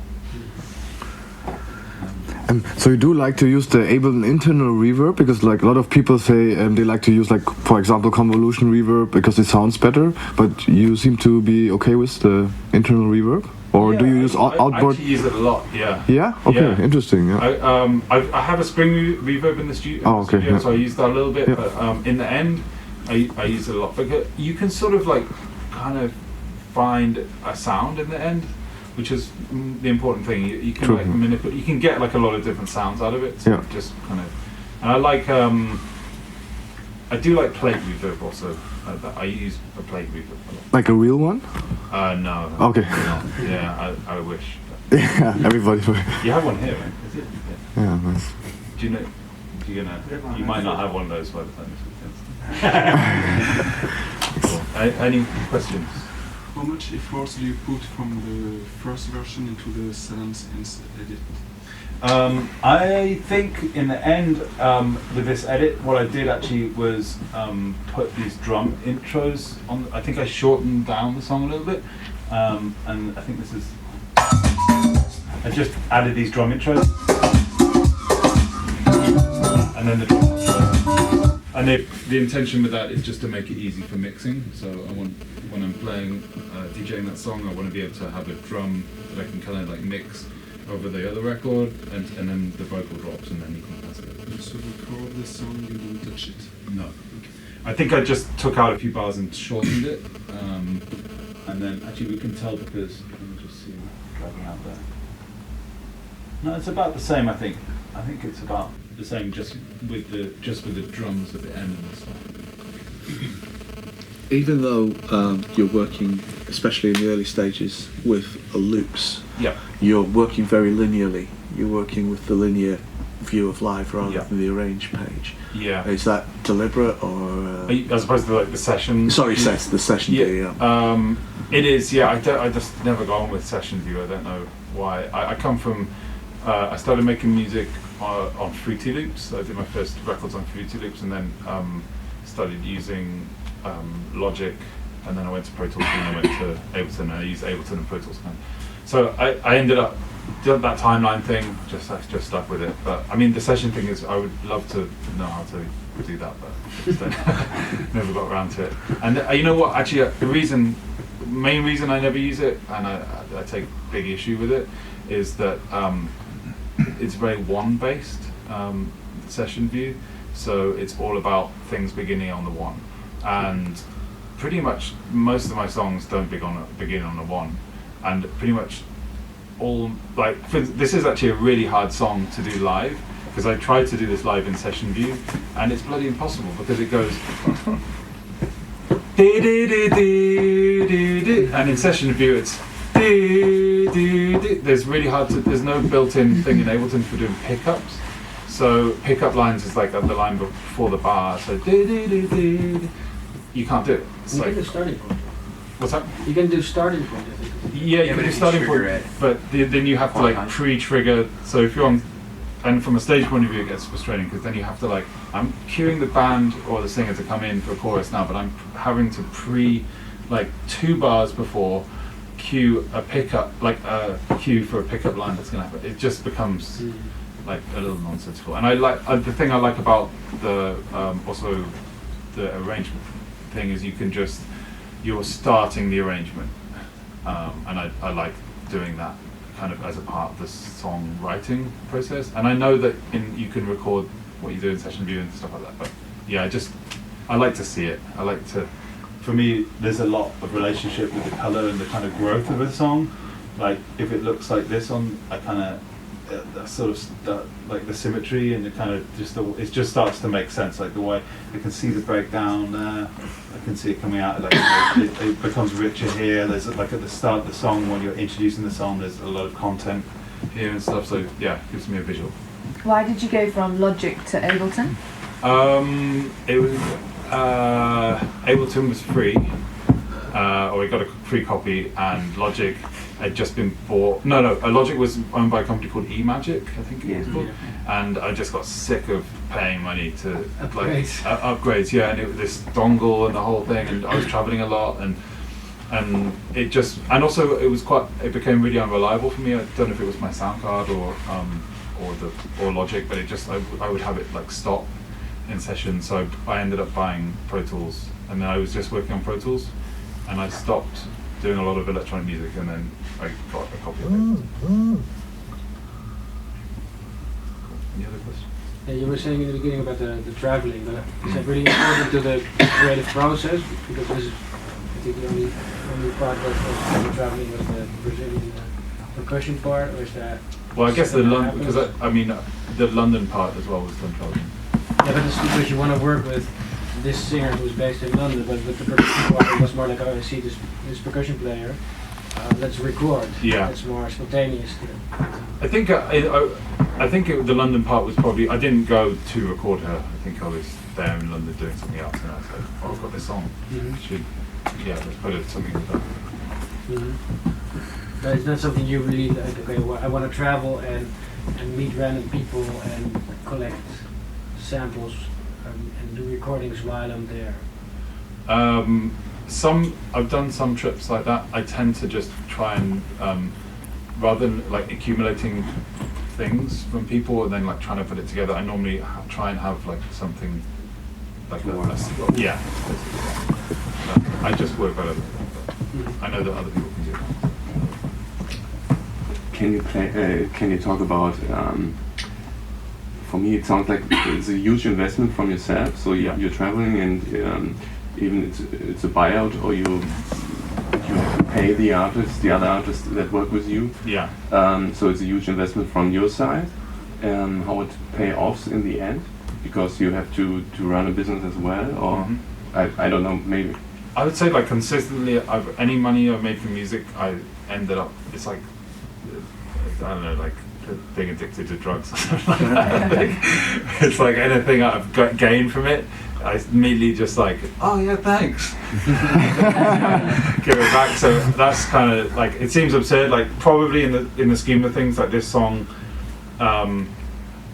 Speaker 11: So you do like to use the Ableton internal reverb, because like a lot of people say they like to use, like, for example, convolution reverb because it sounds better, but you seem to be okay with the internal reverb? Or do you use outboard?
Speaker 2: I actually use it a lot, yeah.
Speaker 11: Yeah? Okay, yeah. Interesting. Yeah.
Speaker 2: I have a spring reverb in the studio.
Speaker 11: Oh, okay.
Speaker 2: Yeah. So I use that a little bit, but in the end, I use it a lot. Because you can sort of like kind of find a sound in the end, which is the important thing. You can like manipulate. You can get like a lot of different sounds out of it. So just kind of, and I like. I do like plate reverb also. I use a plate reverb a lot.
Speaker 11: Like a real one?
Speaker 2: No.
Speaker 11: Okay.
Speaker 2: No. Yeah, I wish.
Speaker 11: Yeah, everybody.
Speaker 2: You have one here, right? Is it?
Speaker 11: Yeah, nice.
Speaker 2: Do you know? You might not have one of those by the time this weekend. Cool. Any questions?
Speaker 12: How much effort do you put from the first version into the Silence edit?
Speaker 2: I think in the end, with this edit, what I did actually was put these drum intros on. I think I shortened down the song a little bit, and I think this is. I just added these drum intros, and then the drum intros. And the intention with that is just to make it easy for mixing. So I want, when I'm playing, DJing that song, I want to be able to have a drum that I can kind of like mix over the other record, and then the vocal drops, and then you can pass it.
Speaker 12: So the core of the song, you don't touch it?
Speaker 2: No. Okay. I think I just took out a few bars and shortened it, and then actually we can tell because, let me just see, dragging out there. No, it's about the same, I think. I think it's about the same, just with the drums at the end and stuff.
Speaker 13: Even though you're working, especially in the early stages, with loops,
Speaker 2: yeah,
Speaker 13: you're working very linearly. You're working with the linear view of live rather
Speaker 2: Yeah.
Speaker 13: than the arranged page.
Speaker 2: Yeah.
Speaker 13: Is that deliberate or?
Speaker 2: As opposed to like the session.
Speaker 13: Sorry, the session view. Yeah.
Speaker 2: It is. Yeah. I just never got on with session view. I don't know why. I come from. I started making music on Fruity Loops. I did my first records on Fruity Loops, and then started using Logic, and then I went to Pro Tools, and I went to Ableton, and I used Ableton and Pro Tools. So I ended up doing that timeline thing. Just stuck with it. But I mean, the session thing is. I would love to know how to do that, but just never got around to it. And you know what? Actually, the main reason I never use it, and I take big issue with it, is that it's very one-based session view. So it's all about things beginning on the one, and pretty much most of my songs don't begin on the one, and pretty much all this is actually a really hard song to do live, because I tried to do this live in session view, and it's bloody impossible because it goes and in session view it's there's no built-in thing in Ableton for doing pickups. So pickup lines is like at the line before the bar. So you can't do it. It's
Speaker 6: You
Speaker 2: like,
Speaker 6: can do starting point.
Speaker 2: what's that?
Speaker 6: You can do starting point, I think.
Speaker 2: Yeah, you can do starting point, but then you have to like pre-trigger. So if you're on, and from a stage point of view, it gets frustrating because then you have to I'm cueing the band or the singer to come in for a chorus now, but I'm having to 2 bars before cue a pickup, a cue for a pickup line that's gonna happen. It just becomes a little nonsensical. And I the thing I like about the also the arrangement thing is you're starting the arrangement, and I like doing that kind of as a part of the songwriting process. And I know that you can record what you do in session view and stuff like that, but yeah, I like to see it. For me, there's a lot of relationship with the color and the kind of growth of a song. Like if it looks like this on, I kind of the symmetry and it kind of it just starts to make sense. Like the way I can see the breakdown there, I can see it coming out. It becomes richer here. There's at the start of the song when you're introducing the song, there's a lot of content here and stuff. So yeah, it gives me a visual.
Speaker 7: Why did you go from Logic to Ableton?
Speaker 2: It was Ableton was free, or we got a free copy, and Logic had just been bought. Logic was owned by a company called eMagic, I think it was called, and I just got sick of paying money to upgrades. Yeah, and this dongle and the whole thing, and I was traveling a lot, and also it became really unreliable for me. I don't know if it was my sound card or Logic, but I would have it stop in session, so I ended up buying Pro Tools, and then I was just working on Pro Tools, and I stopped doing a lot of electronic music, and then I got a copy of it. Any other questions?
Speaker 6: Yeah, you were saying in the beginning about the traveling, but is that really important to the creative process? Because this is, I think, the only part that was traveling was the Brazilian percussion part, or is that?
Speaker 2: Well, I guess the London part as well was done traveling.
Speaker 6: Yeah, but it's because you want to work with this singer who's based in London, but with the percussion part, it was more like, I see this percussion player, let's record.
Speaker 2: Yeah.
Speaker 6: It's more spontaneous.
Speaker 2: I think the London part was probably, I didn't go to record her. I think I was there in London doing something else, and I said, oh, I've got this song. Let's put something with that.
Speaker 6: But it's not something you really like, okay, I want to travel and meet random people and collect samples and do recordings while I'm there.
Speaker 2: I've done some trips like that. I tend to just try and rather than accumulating things from people and then trying to put it together, I normally try and have something I just work better than that. I know that other people can do that.
Speaker 3: Can you talk about? For me, it sounds like it's a huge investment from yourself. So you're traveling, and even it's a buyout, or you have to pay the other artists that work with you.
Speaker 2: Yeah.
Speaker 3: So it's a huge investment from your side. How it pay off in the end, because you have to run a business as well, or I don't know, maybe.
Speaker 2: I would say consistently, any money I've made from music, I ended up, it's I don't know, being addicted to drugs or something like that. It's like anything I've gained from it, I immediately just like, oh yeah, thanks. Give it back. So that's kind of like, it seems absurd. Like probably in the scheme of things, like this song,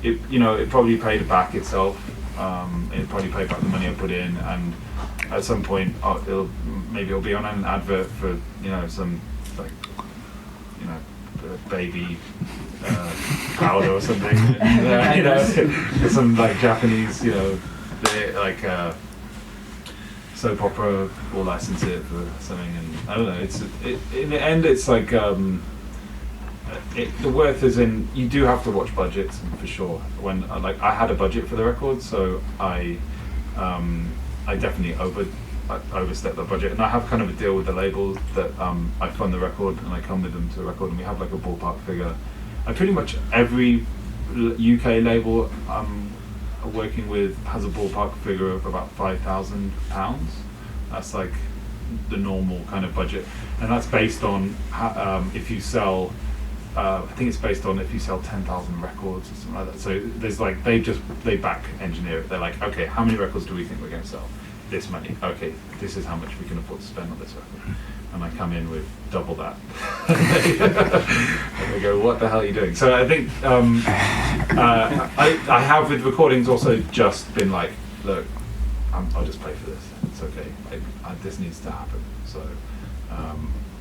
Speaker 2: it probably paid back itself. It probably paid back the money I put in, and at some point it'll be on an advert for some like baby powder or something. Some like Japanese soap opera will license it for something, and I don't know. In the end, it's like the worth is in, you do have to watch budgets for sure. When I had a budget for the record, so I definitely overstepped the budget, and I have kind of a deal with the label that I fund the record and I come with them to the record, and we have like a ballpark figure. Pretty much every UK label I'm working with has a ballpark figure of about £5,000. That's like the normal kind of budget, and that's based on if you sell. I think it's based on if you sell 10,000 records or something like that. So there's like they back engineer it. They're like, okay, how many records do we think we're going to sell? This many. Okay, this is how much we can afford to spend on this record. And I come in with double that. And they go, what the hell are you doing? So I think I have with recordings also just been like, look, I'll just pay for this. It's okay. This needs to happen. So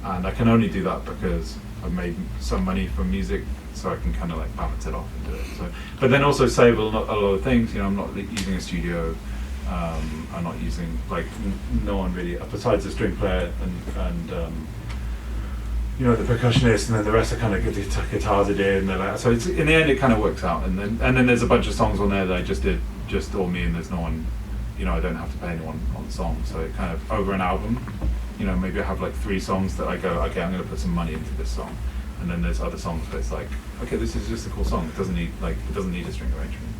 Speaker 2: and I can only do that because I've made some money from music, so I can kind of like balance it off and do it. So, but then also save a lot of things. I'm not using a studio. I'm not using no one really besides the string player and the percussionist, and then the rest are kind of guitars are in there. So it's in the end it kind of works out. And then there's a bunch of songs on there that I just did just all me, and there's no one. I don't have to pay anyone on the song. So it kind of over an album. Maybe I have like 3 songs that I go, okay, I'm going to put some money into this song, and then there's other songs that it's like, okay, this is just a cool song. It doesn't need a string arrangement.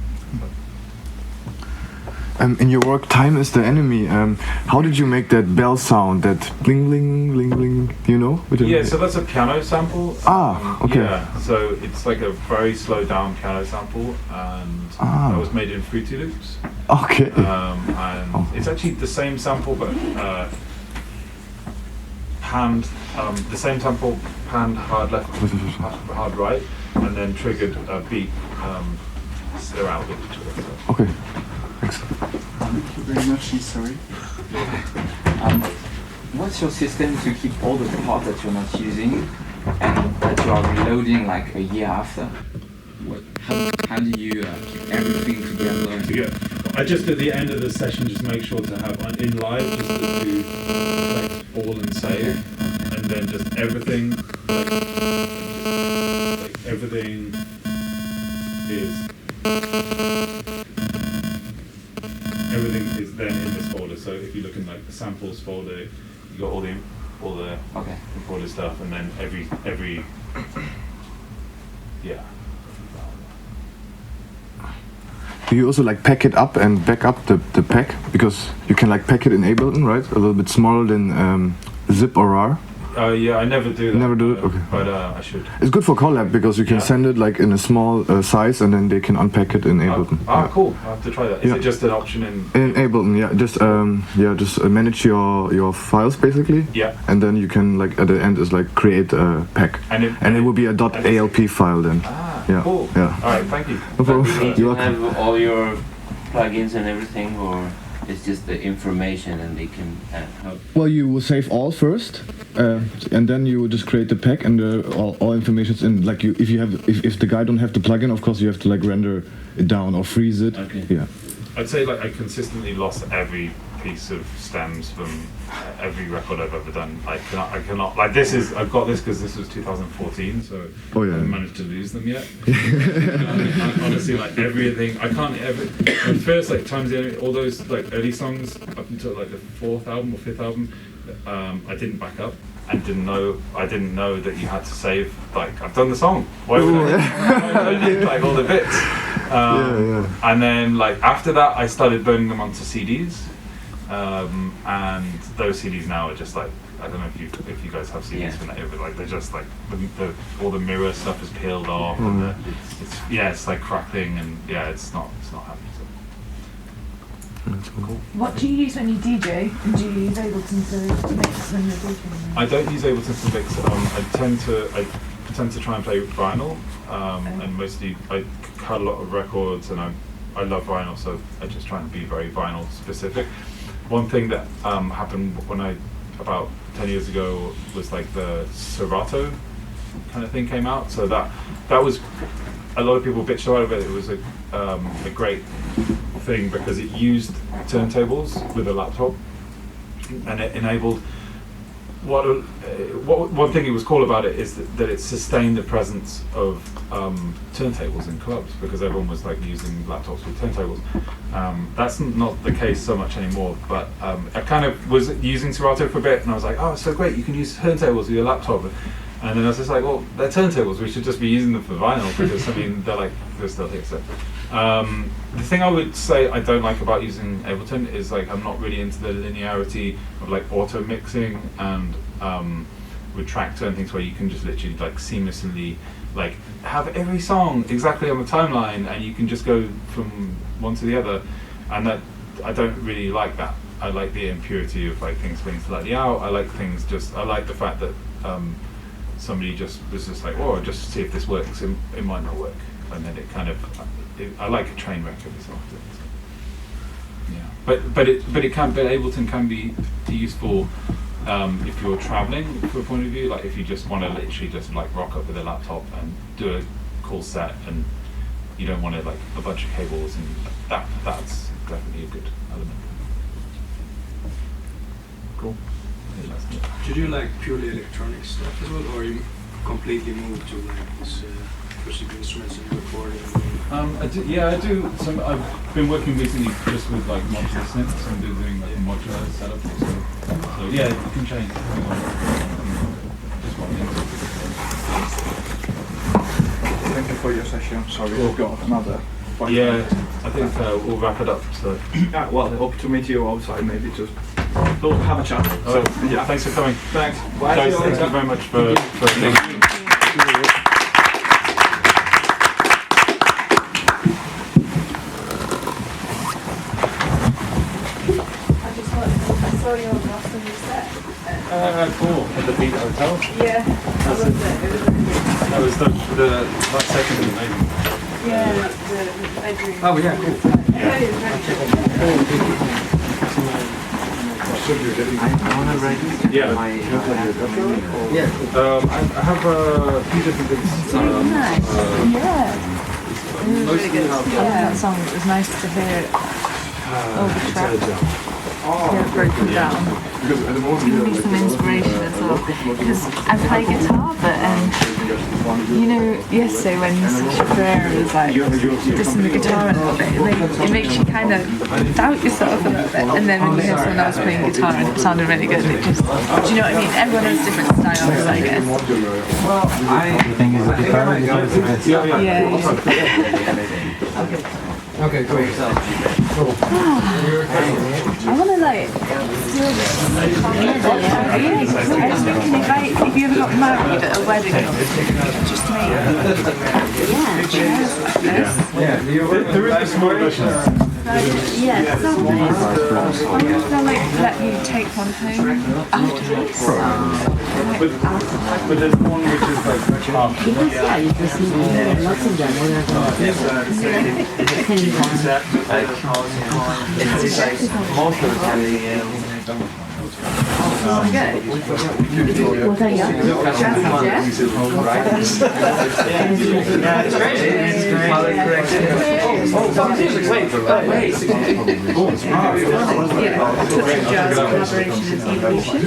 Speaker 11: In your work, Time is the Enemy. How did you make that bell sound, that bling bling bling bling? Do you know?
Speaker 2: Yeah, so that's a piano sample.
Speaker 11: Okay.
Speaker 2: Yeah, so it's like a very slowed down piano sample, and that was made in Fruity Loops.
Speaker 11: Okay.
Speaker 2: And it's actually the same sample, but panned hard left, hard right, and then triggered a beat around with each other. So.
Speaker 11: Okay, thanks.
Speaker 13: Thank you very much, I'm sorry.
Speaker 14: What's your system to keep all the parts that you're not using and that you are reloading like a year after? How do you keep everything together?
Speaker 2: I just at the end of the session just make sure to have in live just to do like all and save, and then just everything everything is then in this folder. So if you look in like the samples folder, you got all the imported stuff, and then every yeah.
Speaker 11: Do you also like pack it up and back up the pack, because you can like pack it in Ableton, right? A little bit smaller than zip or RAR.
Speaker 2: Yeah, I never do that.
Speaker 11: Never do it? Okay.
Speaker 2: But I should.
Speaker 11: It's good for collab because you can send it like in a small size, and then they can unpack it in Ableton.
Speaker 2: Cool. I have to try that. Is it just an option in
Speaker 11: Ableton? Yeah, just manage your files basically.
Speaker 2: Yeah.
Speaker 11: And then you can like at the end is like create a pack, and it will be a .alp file then. Yeah.
Speaker 2: Cool.
Speaker 11: Yeah.
Speaker 2: All right. Thank you.
Speaker 11: No problem.
Speaker 4: Do you have all your plugins and everything, or it's just the information and they can help?
Speaker 11: Well, you will save all first, and then you will just create the pack, and all information's in. Like if the guy don't have the plugin, of course you have to like render it down or freeze it.
Speaker 2: Okay.
Speaker 11: Yeah.
Speaker 2: I'd say like I consistently lost every piece of stems from every record I've ever done. I cannot like this is I've got this because this was 2014, so I haven't managed to lose them yet. Honestly, like everything I can't ever. At first, like Times the Enemy, all those like early songs up until like the 4th album or 5th album, I didn't back up. I didn't know that you had to save. Like I've done the song. Why would I need like all the bits? And then like after that, I started burning them onto CDs, and those CDs now are just like I don't know if you guys have seen these from that era, but like they're just like all the mirror stuff is peeled off, and it's like crackling, and it's not happy. So. Cool.
Speaker 7: What do you use when you DJ? And do you use Ableton to mix when you're DJing?
Speaker 2: I don't use Ableton to mix. I tend to try and play vinyl, and mostly I cut a lot of records, and I love vinyl, so I just try and be very vinyl specific. One thing that happened when about 10 years ago was like the Serato kind of thing came out, so that was a lot of people bitched out of it. It was a great thing because it used turntables with a laptop, and it enabled one thing it was cool about it is that it sustained the presence of turntables in clubs, because everyone was like using laptops with turntables. That's not the case so much anymore, but I kind of was using Serato for a bit, and I was like, oh, it's so great, you can use turntables with your laptop. And then I was just like, well, they're turntables, we should just be using them for vinyl, because I mean, they're still here. So the thing I would say I don't like about using Ableton is like I'm not really into the linearity of like auto mixing and with track turn things, where you can just literally like seamlessly like have every song exactly on the timeline, and you can just go from one to the other, and that I don't really like that. I like the impurity of like things being slightly out. I like the fact that somebody just was just like, oh, just see if this works. It might not work, and then it kind of. I like a train wreck every so often. So. Yeah, but Ableton can be useful if you're traveling from a point of view. Like if you just want to literally just like rock up with a laptop and do a cool set, and you don't want to like a bunch of cables, and that's definitely a good element. Cool.
Speaker 6: Do you do like purely electronic stuff as well, or you completely move to like this acoustic instruments and recording?
Speaker 2: I do. I've been working recently just with like modular synths and doing like a modular setup. So yeah, it can change. Just one minute.
Speaker 13: Thank you for your session. Sorry, we've got another.
Speaker 2: Yeah, I think we'll wrap it up. So
Speaker 13: yeah, well, hope to meet you outside, maybe just have a chat.
Speaker 2: So yeah, thanks for coming.
Speaker 13: Thanks.
Speaker 2: Bye. Guys, thank you very much for listening. Cool. At the Beat Hotel?
Speaker 7: Yeah, that was it.
Speaker 2: That was that second maybe.
Speaker 7: Yeah, the bedroom.
Speaker 2: Oh yeah, cool.
Speaker 7: Yeah, it was really
Speaker 5: I want to write
Speaker 2: Yeah.
Speaker 5: my
Speaker 2: I have a few different things.
Speaker 7: nice. Yeah.
Speaker 2: Mostly
Speaker 7: Really good. That song, it was nice to hear it. All the tracks. Hear it broken down. Give me some inspiration as well, because I play guitar, but you know, yesterday when Sasha Ferreira was like dissing the guitar a little bit, it makes you kind of doubt yourself a little bit, and then when you hear someone else playing guitar and it sounded really good, it just, do you know what I mean? Everyone has different styles, I guess.
Speaker 5: Well,
Speaker 9: The thing is, the guitar is the best.
Speaker 7: Yeah.
Speaker 6: Okay, go yourself.
Speaker 7: I want to like still I was thinking if you ever got married at a wedding, just me.
Speaker 6: Yeah,
Speaker 2: There is a small version.
Speaker 7: Yeah, that's nice. I wonder if they'll like let you take one home afterwards.
Speaker 2: But there's one which is like half.
Speaker 1: Yeah, you can see lots of them.
Speaker 5: it's like most of the time
Speaker 1: What are you?
Speaker 7: Yeah, touch of jazz collaboration is Unofficial.